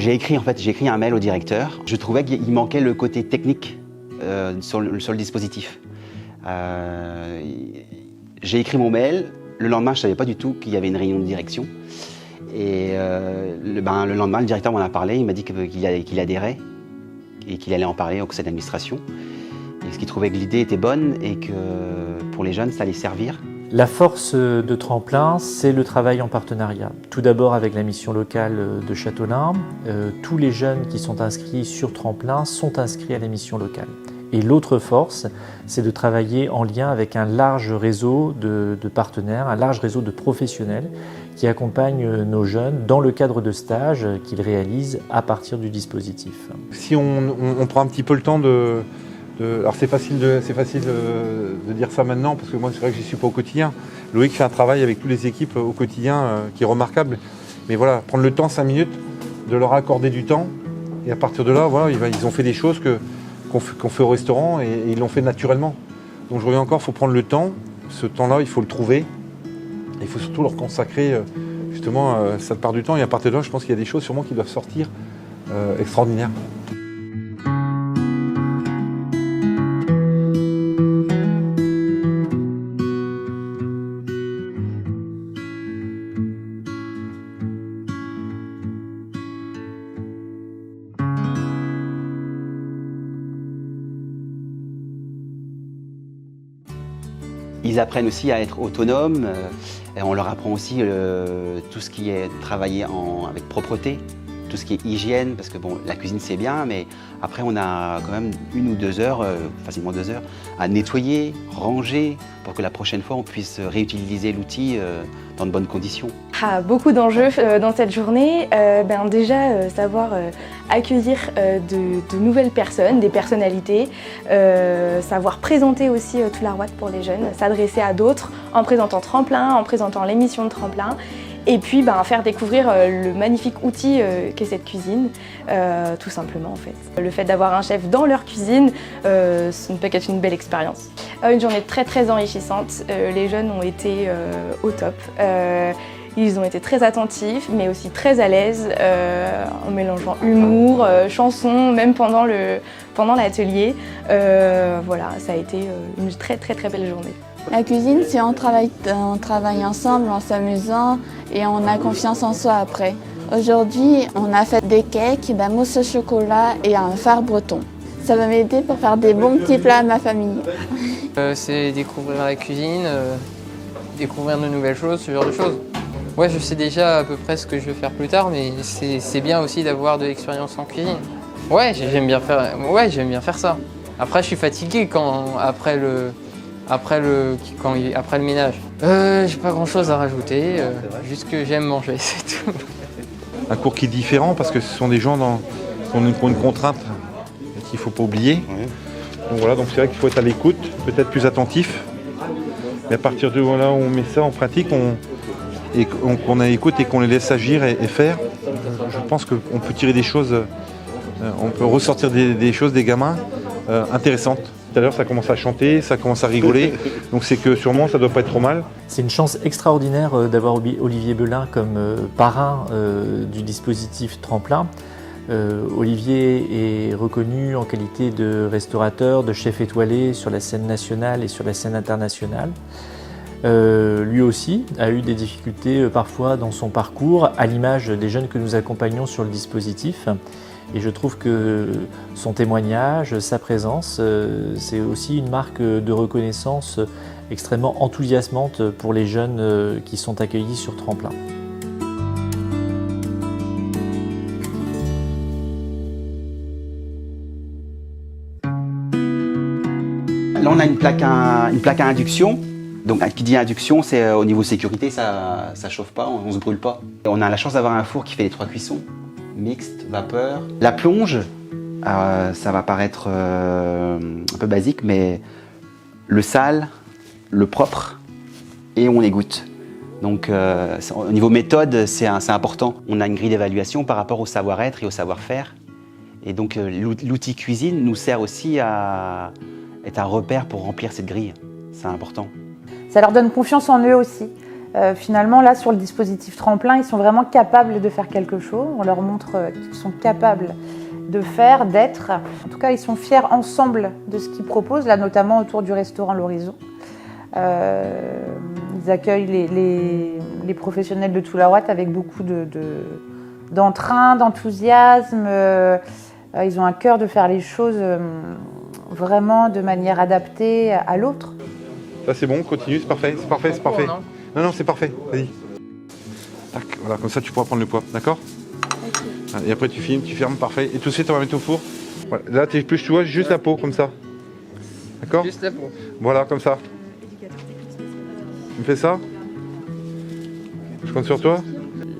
J'ai écrit un mail au directeur. Je trouvais qu'il manquait le côté technique sur le dispositif. J'ai écrit mon mail. Le lendemain, je ne savais pas du tout qu'il y avait une réunion de direction. Et le lendemain, le directeur m'en a parlé. Il m'a dit qu'il adhérait et qu'il allait en parler au conseil d'administration. Et qu'il trouvait que l'idée était bonne et que pour les jeunes, ça allait servir. La force de Tremplin, c'est le travail en partenariat. Tout d'abord avec la mission locale de Châteaulin. Tous les jeunes qui sont inscrits sur Tremplin sont inscrits à la mission locale. Et l'autre force, c'est de travailler en lien avec un large réseau de partenaires, un large réseau de professionnels qui accompagnent nos jeunes dans le cadre de stages qu'ils réalisent à partir du dispositif. Si on prend un petit peu le temps alors c'est facile de dire ça maintenant parce que moi c'est vrai que j'y suis pas au quotidien. Loïc fait un travail avec toutes les équipes au quotidien qui est remarquable. Mais voilà, prendre le temps, 5 minutes, de leur accorder du temps. Et à partir de là, voilà, ils ont fait des choses qu'on fait au restaurant et ils l'ont fait naturellement. Donc je reviens encore, il faut prendre le temps. Ce temps-là, il faut le trouver. Il faut surtout leur consacrer justement cette part du temps. Et à partir de là, je pense qu'il y a des choses sûrement qui doivent sortir extraordinaires. Ils apprennent aussi à être autonomes. Et on leur apprend aussi tout ce qui est travailler avec propreté, tout ce qui est hygiène, parce que bon, la cuisine c'est bien, mais après on a quand même 1 ou 2 heures, facilement 2 heures, à nettoyer, ranger, pour que la prochaine fois on puisse réutiliser l'outil dans de bonnes conditions. Beaucoup d'enjeux dans cette journée. Déjà, savoir accueillir de nouvelles personnes, des personnalités, savoir présenter aussi tout l'Arwat pour les jeunes, s'adresser à d'autres en présentant Tremplin, en présentant l'émission de Tremplin. Et puis faire découvrir le magnifique outil qu'est cette cuisine, tout simplement en fait. Le fait d'avoir un chef dans leur cuisine, ça ne peut qu'être une belle expérience. Une journée très très enrichissante, les jeunes ont été au top. Ils ont été très attentifs, mais aussi très à l'aise, en mélangeant humour, chansons, même pendant l'atelier. Voilà, ça a été une très très très belle journée. La cuisine, c'est on travaille ensemble en s'amusant et on a confiance en soi après. Aujourd'hui, on a fait des cakes, de la mousse au chocolat et un phare breton. Ça va m'aider pour faire des bons petits plats à ma famille. C'est découvrir la cuisine, découvrir de nouvelles choses, ce genre de choses. Ouais, je sais déjà à peu près ce que je vais faire plus tard, mais c'est bien aussi d'avoir de l'expérience en cuisine. Ouais, j'aime bien faire ça. Après, je suis fatigué après le ménage. J'ai pas grand chose à rajouter, juste que j'aime manger, c'est tout. Un cours qui est différent parce que ce sont des gens qui ont une contrainte qu'il ne faut pas oublier. Donc voilà, donc c'est vrai qu'il faut être à l'écoute, peut-être plus attentif. Mais à partir de là où on met ça en pratique, qu'on a l'écoute et qu'on les laisse agir et faire, je pense qu'on peut tirer des choses, on peut ressortir des choses des gamins intéressantes. Tout à l'heure, ça commence à chanter, ça commence à rigoler, donc c'est que sûrement ça ne doit pas être trop mal. C'est une chance extraordinaire d'avoir Olivier Belin comme parrain du dispositif Tremplin. Olivier est reconnu en qualité de restaurateur, de chef étoilé sur la scène nationale et sur la scène internationale. Lui aussi a eu des difficultés parfois dans son parcours, à l'image des jeunes que nous accompagnons sur le dispositif. Et je trouve que son témoignage, sa présence, c'est aussi une marque de reconnaissance extrêmement enthousiasmante pour les jeunes qui sont accueillis sur Tremplin. Là on a une plaque à induction. Donc qui dit induction, c'est au niveau sécurité, ça chauffe pas, on se brûle pas. On a la chance d'avoir un four qui fait les 3 cuissons. Mixte, vapeur. La plonge, ça va paraître un peu basique, mais le sale, le propre, et on égoutte. Donc au niveau méthode, c'est important. On a une grille d'évaluation par rapport au savoir-être et au savoir-faire. Et donc l'outil cuisine nous sert aussi à être un repère pour remplir cette grille. C'est important. Ça leur donne confiance en eux aussi. Finalement, là, sur le dispositif tremplin, ils sont vraiment capables de faire quelque chose. On leur montre qu'ils sont capables de faire, d'être. En tout cas, ils sont fiers ensemble de ce qu'ils proposent, là, notamment autour du restaurant L'Horizon. Ils accueillent les professionnels de Tulaouat avec beaucoup d'entrain, d'enthousiasme. Ils ont un cœur de faire les choses vraiment de manière adaptée à l'autre. Là, c'est bon, continue, c'est parfait, c'est parfait, c'est parfait. Non, c'est parfait, vas-y. Tac, voilà, comme ça tu pourras prendre le poids, d'accord? Et après tu filmes, tu fermes, parfait. Et tout de suite on va mettre au four. Voilà. Là tu épluches, tu vois, juste la peau, comme ça. D'accord? Juste la peau. Voilà, comme ça. Tu me fais ça? Je compte sur toi?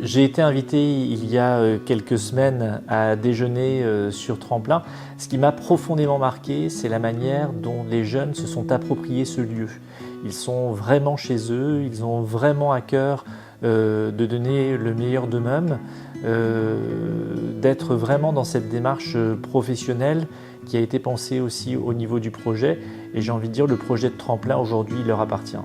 J'ai été invité il y a quelques semaines à déjeuner sur Tremplin. Ce qui m'a profondément marqué, c'est la manière dont les jeunes se sont appropriés ce lieu. Ils sont vraiment chez eux, ils ont vraiment à cœur de donner le meilleur d'eux-mêmes, d'être vraiment dans cette démarche professionnelle qui a été pensée aussi au niveau du projet. Et j'ai envie de dire, le projet de Tremplin aujourd'hui leur appartient.